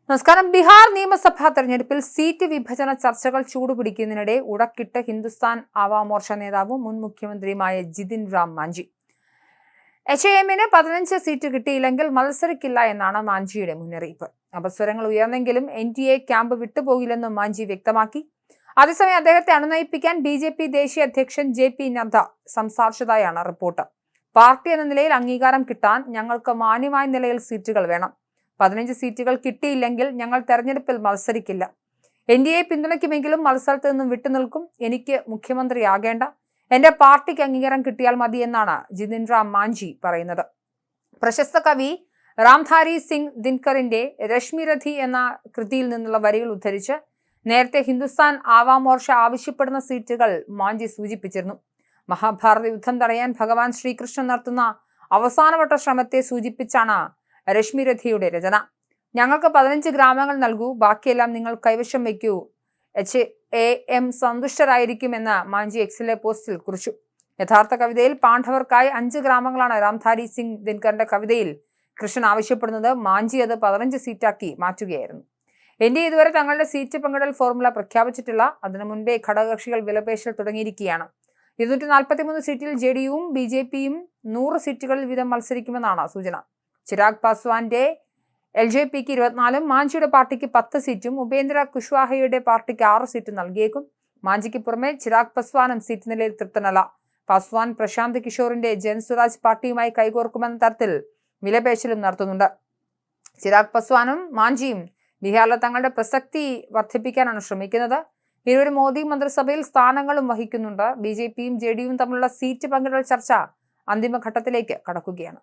നമസ്കാരം. ബീഹാർ നിയമസഭാ തെരഞ്ഞെടുപ്പിൽ സീറ്റ് വിഭജന ചർച്ചകൾ ചൂടുപിടിക്കുന്നതിനിടെ ഉടക്കിട്ട് ഹിന്ദുസ്ഥാൻ ആവാം മോർച്ച നേതാവും മുൻ മുഖ്യമന്ത്രിയുമായ ജിതിൻ റാം മാഞ്ചി. HAM-ന് 15 സീറ്റ് കിട്ടിയില്ലെങ്കിൽ മത്സരിക്കില്ല എന്നാണ് മാഞ്ചിയുടെ മുന്നറിയിപ്പ്. അപസ്വരങ്ങൾ ഉയർന്നെങ്കിലും NDA ക്യാമ്പ് വിട്ടുപോകില്ലെന്നും മാഞ്ചി വ്യക്തമാക്കി. അതേസമയം അദ്ദേഹത്തെ അനുനയിപ്പിക്കാൻ BJP ദേശീയ അധ്യക്ഷൻ JP നദ്ദ സംസാരിച്ചതായാണ് റിപ്പോർട്ട്. പാർട്ടി എന്ന നിലയിൽ അംഗീകാരം കിട്ടാൻ ഞങ്ങൾക്ക് മാന്യമായ നിലയിൽ സീറ്റുകൾ വേണം. 15 സീറ്റുകൾ കിട്ടിയില്ലെങ്കിൽ ഞങ്ങൾ തെരഞ്ഞെടുപ്പിൽ മത്സരിക്കില്ല. NDA പിന്തുണയ്ക്കുമെങ്കിലും മത്സരത്തിൽ നിന്നും വിട്ടുനിൽക്കും. എനിക്ക് മുഖ്യമന്ത്രിയാകേണ്ട, എന്റെ പാർട്ടിക്ക് അംഗീകാരം കിട്ടിയാൽ മതി എന്നാണ് ജിതിൻ റാം മാഞ്ചി പറയുന്നത്. പ്രശസ്ത കവി രാംധാരി സിംഗ് ദിൻകറിന്റെ രശ്മിരഥി എന്ന കൃതിയിൽ നിന്നുള്ള വരികൾ ഉദ്ധരിച്ച് നേരത്തെ ഹിന്ദുസ്ഥാൻ ആവാം മോർച്ച ആവശ്യപ്പെടുന്ന സീറ്റുകൾ മാഞ്ചി സൂചിപ്പിച്ചിരുന്നു. മഹാഭാരത യുദ്ധം തടയാൻ ഭഗവാൻ ശ്രീകൃഷ്ണൻ നടത്തുന്ന അവസാനവട്ട ശ്രമത്തെ സൂചിപ്പിച്ചാണ് രശ്മിരഥിയുടെ രചന. ഞങ്ങൾക്ക് 15 ഗ്രാമങ്ങൾ നൽകൂ, ബാക്കിയെല്ലാം നിങ്ങൾ കൈവശം വയ്ക്കൂ. HAM സന്തുഷ്ടരായിരിക്കുമെന്ന് മാഞ്ചി എക്സിലെ പോസ്റ്റിൽ കുറിച്ചു. യഥാർത്ഥ കവിതയിൽ പാണ്ഡവർക്കായി 5 ഗ്രാമങ്ങളാണ് രാംധാരി സിംഗ് ദിൻകറിന്റെ കവിതയിൽ കൃഷ്ണൻ ആവശ്യപ്പെടുന്നത്. മാഞ്ചി അത് 15 സീറ്റാക്കി മാറ്റുകയായിരുന്നു. NDA ഇതുവരെ തങ്ങളുടെ സീറ്റ് പങ്കിടൽ ഫോർമുല പ്രഖ്യാപിച്ചിട്ടില്ല. അതിനു മുൻപേ ഘടകകക്ഷികൾ വിലപേശൽ തുടങ്ങിയിരിക്കുകയാണ്. 243 സീറ്റിൽ JDU-വും BJP-യും 100 സീറ്റുകളിൽ വീതം മത്സരിക്കുമെന്നാണ് സൂചന. ചിരാഗ് പാസ്വാന്റെ LJP-ക്ക് 24, മാഞ്ചിയുടെ പാർട്ടിക്ക് 10 സീറ്റും ഉപേന്ദ്ര കുശ്വാഹയുടെ പാർട്ടിക്ക് 6 സീറ്റും നൽകിയേക്കും. മാഞ്ചിക്ക് പുറമെ ചിരാഗ് പാസ്വാനും സീറ്റ് നിലയിൽ തൃപ്തനല്ല. പാസ്വാൻ പ്രശാന്ത് കിഷോറിന്റെ ജൻസ്വരാജ് പാർട്ടിയുമായി കൈകോർക്കുമെന്ന തരത്തിൽ വിലപേശലും നടത്തുന്നുണ്ട്. ചിരാഗ് പാസ്വാനും മാഞ്ചിയും ബീഹാറിലെ തങ്ങളുടെ പ്രസക്തി വർദ്ധിപ്പിക്കാനാണ് ശ്രമിക്കുന്നത്. ഇരുവരും മോദി മന്ത്രിസഭയിൽ സ്ഥാനങ്ങളും വഹിക്കുന്നുണ്ട്. BJP-യും JDU-വും തമ്മിലുള്ള സീറ്റ് പങ്കിടൽ ചർച്ച അന്തിമഘട്ടത്തിലേക്ക് കടക്കുകയാണ്.